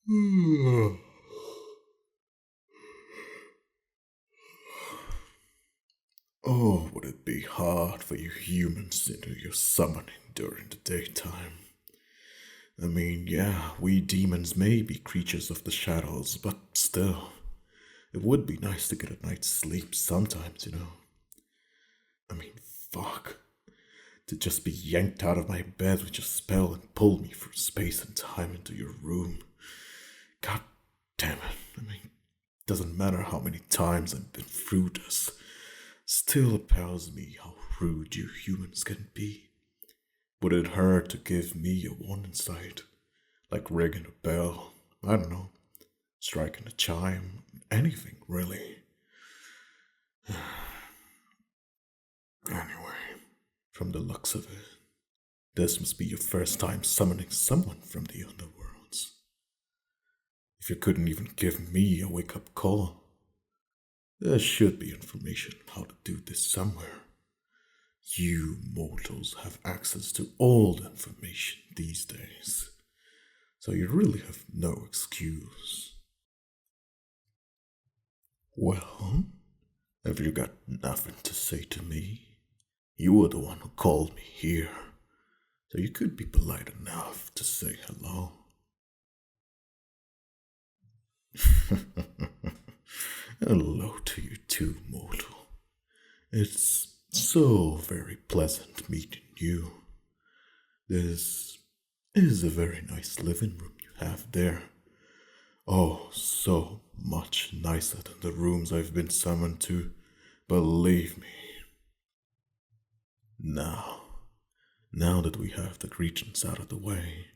Oh, would it be hard for you humans to do your summoning during the daytime? I mean, yeah, we demons may be creatures of the shadows, but still, it would be nice to get a night's sleep sometimes. I mean, fuck. To just be yanked out of my bed with your spell and pull me through space and time into your room. God damn it. I mean, doesn't matter how many times I've been through this. Still appalls me how rude you humans can be. Would it hurt to give me a warning sight? Like ringing a bell? I don't know. Striking a chime? Anything, really. Anyway, from the looks of it, this must be your first time summoning someone from the underworlds. If you couldn't even give me a wake up call, there should be information on how to do this somewhere. You mortals have access to all the information these days, so you really have no excuse. Well, have you got nothing to say to me? You were the one who called me here, so you could be polite enough to say hello. Hello to you too, mortal. It's so very pleasant meeting you. This is a very nice living room you have there. Oh, so much nicer than the rooms I've been summoned to, believe me. Now, now that we have the greetings out of the way,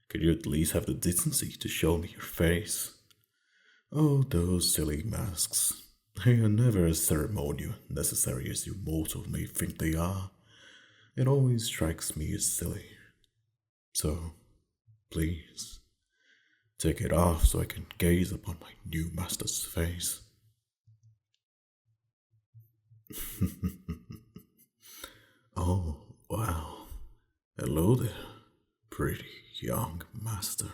could you at least have the decency to show me your face? Oh, those silly masks. They are never as ceremonial and necessary as you mortal may think they are. It always strikes me as silly. So, please, take it off so I can gaze upon my new master's face. Oh, wow. Hello there, pretty young master.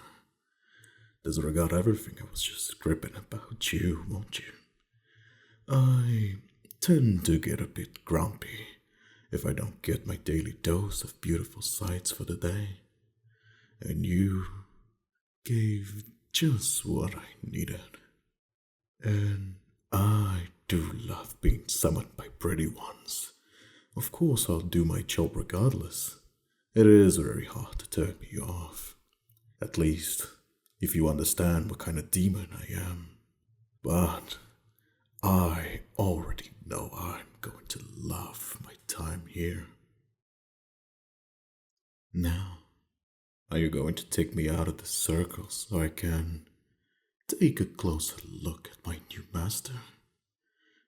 Disregard everything I was just scribbling about you, won't you? I tend to get a bit grumpy if I don't get my daily dose of beautiful sights for the day. And you gave just what I needed. And I do love being summoned by pretty ones. Of course, I'll do my job regardless. It is very hard to turn me off. At least, if you understand what kind of demon I am. But I already know I'm going to love my time here. Now, are you going to take me out of the circle so I can take a closer look at my new master?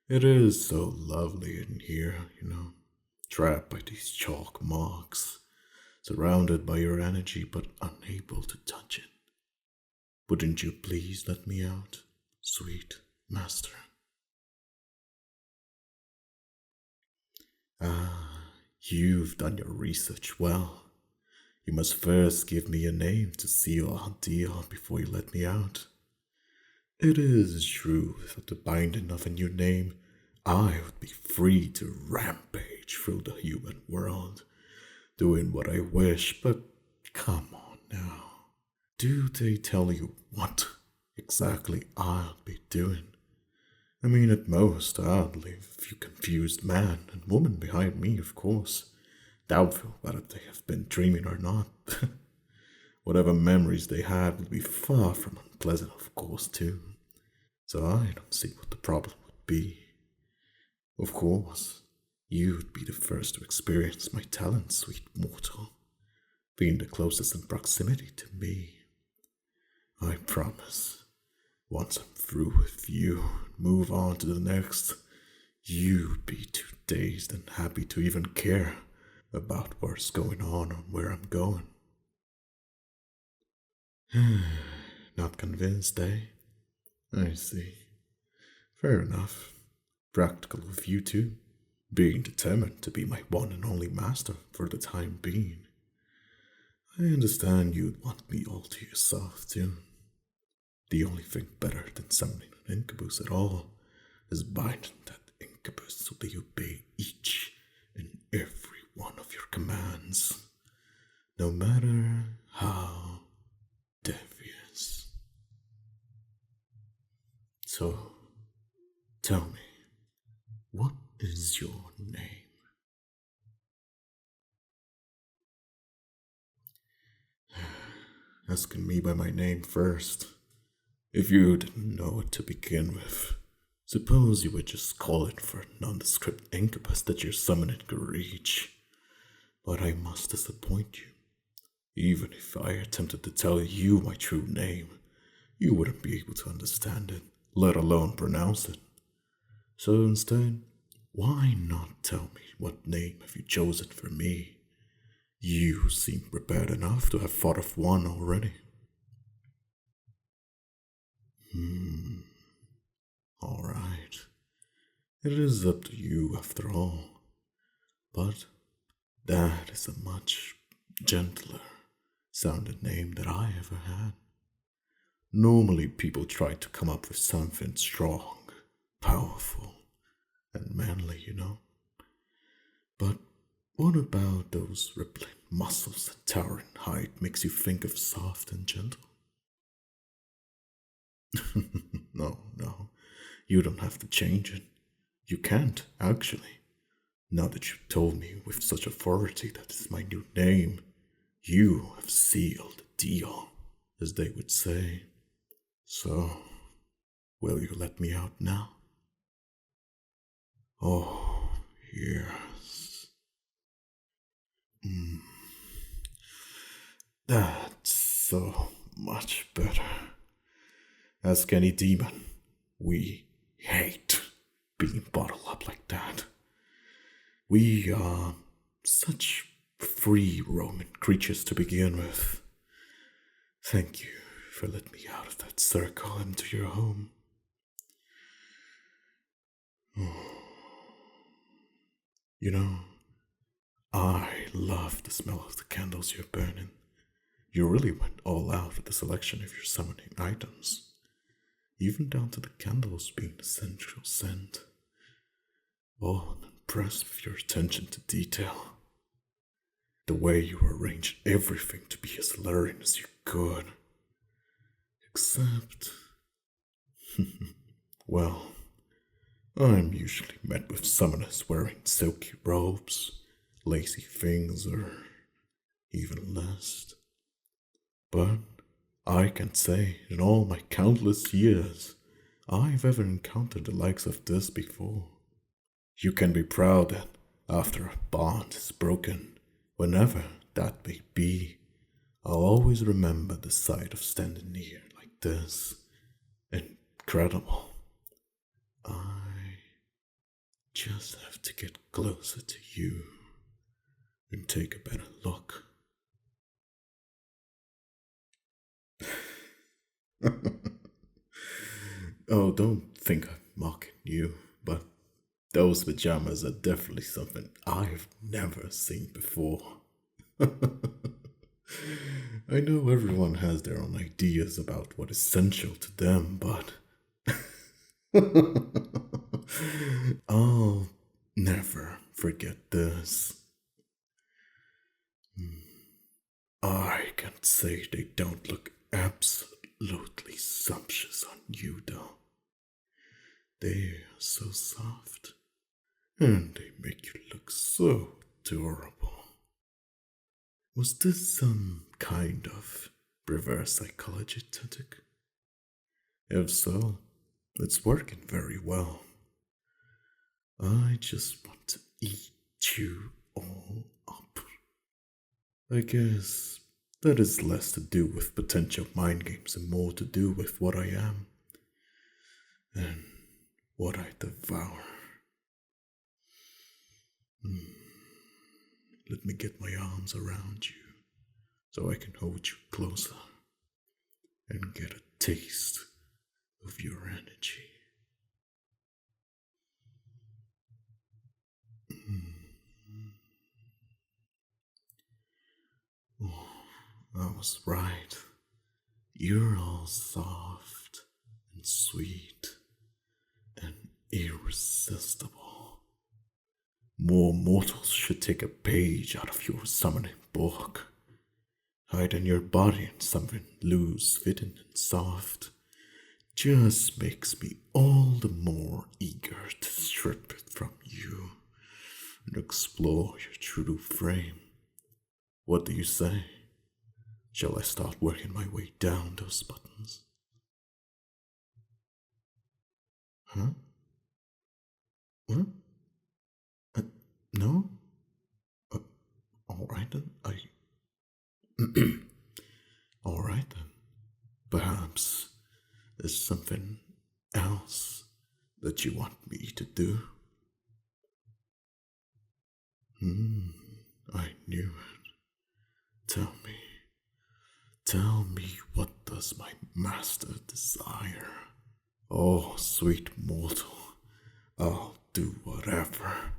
It is so lovely in here, trapped by these chalk marks, surrounded by your energy but unable to touch it. Wouldn't you please let me out, sweet master? Ah, you've done your research well. You must first give me a name to seal our deal before you let me out. It is true that the binding of a new name, I would be free to rampage through the human world, doing what I wish, but come on now. Do they tell you what exactly I'll be doing? I mean, at most, I'll leave a few confused man and woman behind me, of course. Doubtful whether they have been dreaming or not. Whatever memories they had would be far from unpleasant, of course, too. So I don't see what the problem would be. Of course, you'd be the first to experience my talent, sweet mortal, being the closest in proximity to me. I promise, once I'm through with you and move on to the next, you'd be too dazed and happy to even care about what's going on or where I'm going. Not convinced, eh? I see. Fair enough. Practical of you too, being determined to be my one and only master for the time being. I understand you'd want me all to yourself too. The only thing better than summoning an incubus at all is binding that incubus so they obey each and every one of your commands, no matter how devious. So, tell me, what is your name? Asking me by my name first. If you didn't know it to begin with, suppose you would just call it for a nondescript incubus that your summoning could reach. But I must disappoint you. Even if I attempted to tell you my true name, you wouldn't be able to understand it, let alone pronounce it. So instead, why not tell me what name have you chosen for me? You seem prepared enough to have thought of one already. Alright. It is up to you after all. But that is a much gentler sounding name that I ever had. Normally people try to come up with something strong, powerful, and manly. But what about those rippling muscles and towering height makes you think of soft and gentle? No, you don't have to change it. You can't, actually. Now that you've told me with such authority that is my new name, you have sealed the deal, as they would say. So, will you let me out now? Oh, yes. That's so much better. Ask any demon. We hate being bottled up like that. We are such free roaming creatures to begin with. Thank you for letting me out of that circle into your home. You know, I love the smell of the candles you're burning. You really went all out with the selection of your summoning items, even down to the candles being essential scent. Oh, I'm impressed with your attention to detail. The way you arranged everything to be as alluring as you could. Except, well, I'm usually met with summoners wearing silky robes, lacy things, or even less. But I can say, in all my countless years, I've ever encountered the likes of this before. You can be proud that, after a bond is broken, whenever that may be, I'll always remember the sight of standing near like this. Incredible. I just have to get closer to you and take a better look. Oh, don't think I'm mocking you, but those pajamas are definitely something I've never seen before. I know everyone has their own ideas about what is essential to them, but I'll never forget this. I can say they don't look absolutely sumptuous on you, though. They are so soft, and they make you look so adorable. Was this some kind of reverse psychology tactic? If so, it's working very well. I just want to eat you all up. I guess that is less to do with potential mind games and more to do with what I am and what I devour. Let me get my arms around you so I can hold you closer and get a taste of your energy. Oh, I was right. You're all soft sweet and irresistible. More mortals should take a page out of your summoning book. Hiding your body in something loose, fitting, and soft just makes me all the more eager to strip it from you and explore your true frame. What do you say? Shall I start working my way down those buttons? Huh? What? Uh, no? Uh, Alright then, Alright then. Perhaps there's something else that you want me to do? I knew it. Tell me what does my master desire? Oh, sweet mortal, I'll do whatever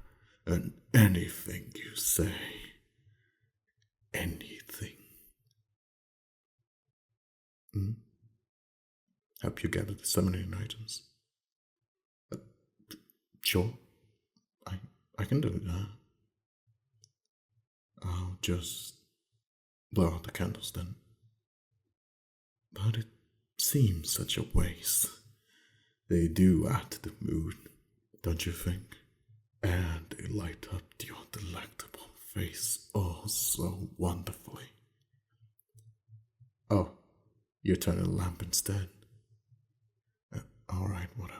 and anything you say. Anything. Help you gather the summoning items? Uh, sure, I can do that. I'll just blow out the candles then. But it seems such a waste. They do add to the mood, don't you think? And they light up your delectable face oh so wonderfully. Oh, you're turning the lamp instead. Alright, whatever.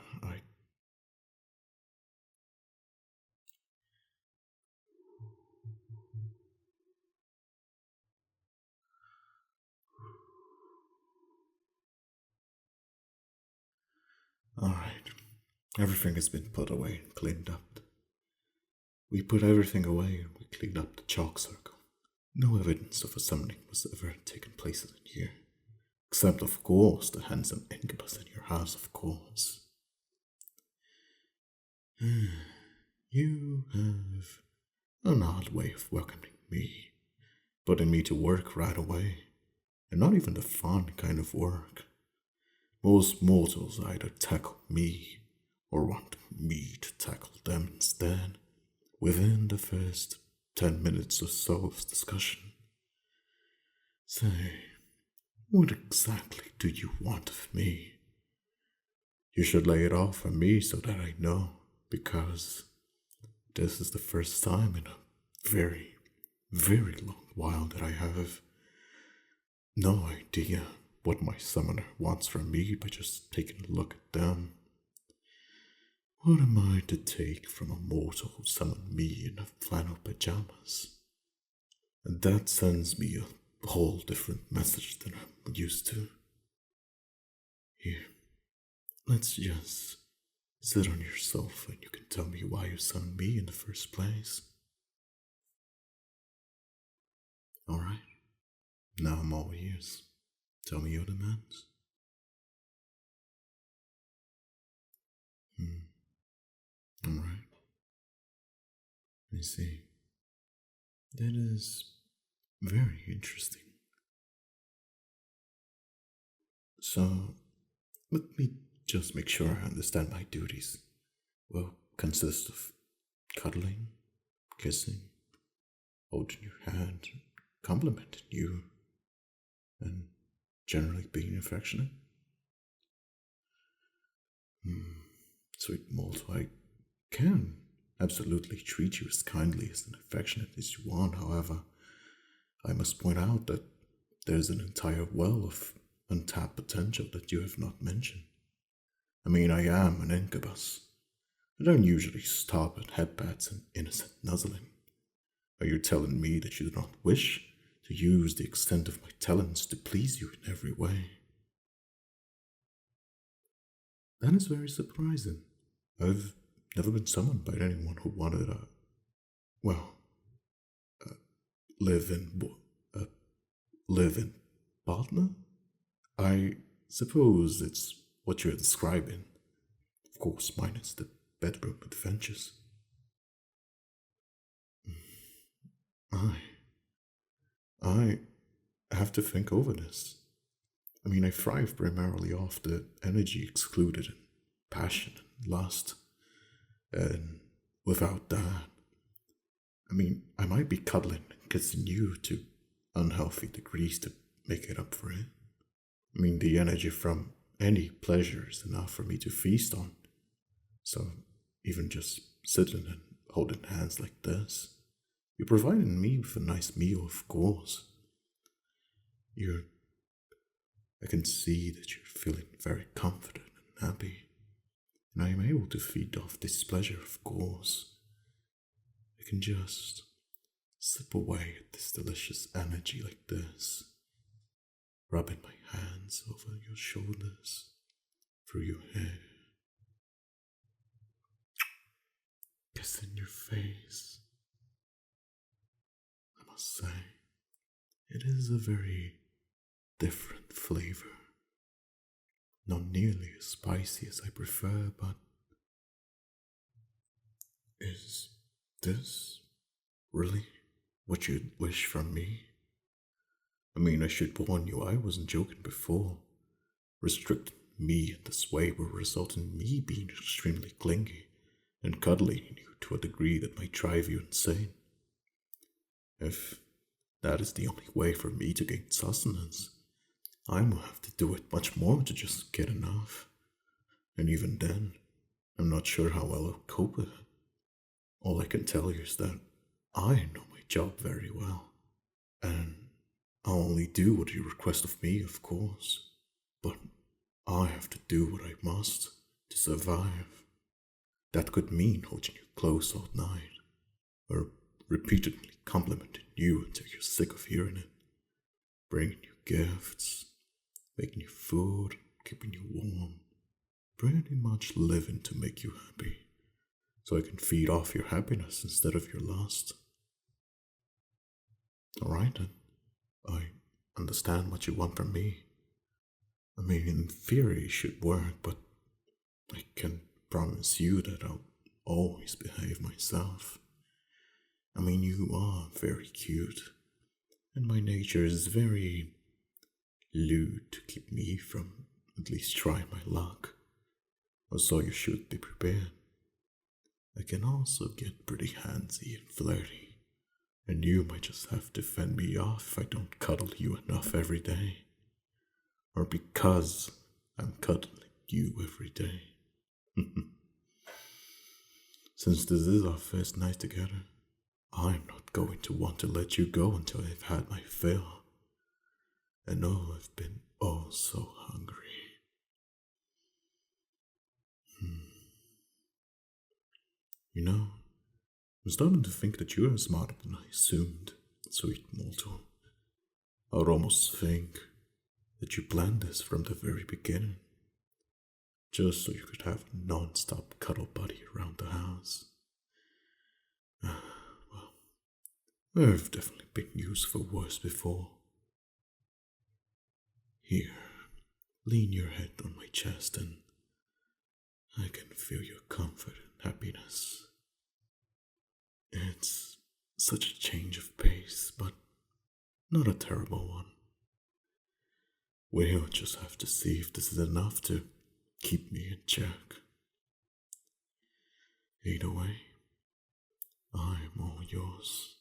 Alright. Everything has been put away and cleaned up. We put everything away and we cleaned up the chalk circle. No evidence of a summoning was ever taken place in here. Except, of course, the handsome Incubus in your house, of course. You have an odd way of welcoming me, putting me to work right away, and not even the fun kind of work. Most mortals either tackle me or want me to tackle them instead, within the first 10 minutes or so of discussion. Say, what exactly do you want of me? You should lay it off on me so that I know, because this is the first time in a very, very long while that I have no idea what my summoner wants from me by just taking a look at them. What am I to take from a mortal who summoned me in flannel pajamas? And that sends me a whole different message than I'm used to. Here, let's just sit on your sofa and you can tell me why you summoned me in the first place. Alright, now I'm all ears. Tell me your demands. Alright. I see. That is very interesting. So, let me just make sure I understand my duties. Will consist of cuddling, kissing, holding your hand, complimenting you, and generally being affectionate. Sweet mortal, I can absolutely treat you as kindly as and affectionate as you want. However, I must point out that there's an entire well of untapped potential that you have not mentioned. I mean, I am an incubus. I don't usually stop at headpats and innocent nuzzling. Are you telling me that you do not wish to use the extent of my talents to please you in every way? That is very surprising. I've never been summoned by anyone who wanted a, well, a live-in partner? I suppose it's what you're describing. Of course, minus the bedroom adventures. I have to think over this. I mean, I thrive primarily off the energy excluded and passion and lust. And without that, I mean, I might be cuddling and kissing you to unhealthy degrees to make it up for it. I mean, the energy from any pleasure is enough for me to feast on. So, even just sitting and holding hands like this, you're providing me with a nice meal, of course. You're. I can see that you're feeling very confident and happy, and I am able to feed off this pleasure, of course. I can just sip away at this delicious energy like this, rubbing my hands over your shoulders, through your hair, kissing your face. I must say, it is a very different flavor. Not nearly as spicy as I prefer, but is this really what you'd wish from me? I mean, I should warn you, I wasn't joking before. Restricting me in this way will result in me being extremely clingy and cuddling you to a degree that might drive you insane. If that is the only way for me to gain sustenance, I will have to do it much more to just get enough. And even then, I'm not sure how well I'll cope with it. All I can tell you is that I know my job very well, and I'll only do what you request of me, of course, but I have to do what I must to survive. That could mean holding you close all night, or repeatedly complimenting you until you're sick of hearing it, bringing you gifts, making you food, keeping you warm, pretty much living to make you happy, so I can feed off your happiness instead of your lust. Alright then, I understand what you want from me. I mean, in theory it should work, but I can promise you that I'll always behave myself. I mean, you are very cute, and my nature is very lewd to keep me from at least trying my luck, or so you should be prepared. I can also get pretty handsy and flirty, and you might just have to fend me off if I don't cuddle you enough every day, or because I'm cuddling you every day. Since this is our first night together, I'm not going to want to let you go until I've had my fill. And oh, I've been oh so hungry. You know, I'm starting to think that you're smarter than I assumed, sweet mortal. I would almost think that you planned this from the very beginning, just so you could have a non-stop cuddle buddy around the house. Well, I've definitely been used for worse before. Here, lean your head on my chest and I can feel your comfort and happiness. It's such a change of pace, but not a terrible one. We'll just have to see if this is enough to keep me in check. Either way, I'm all yours.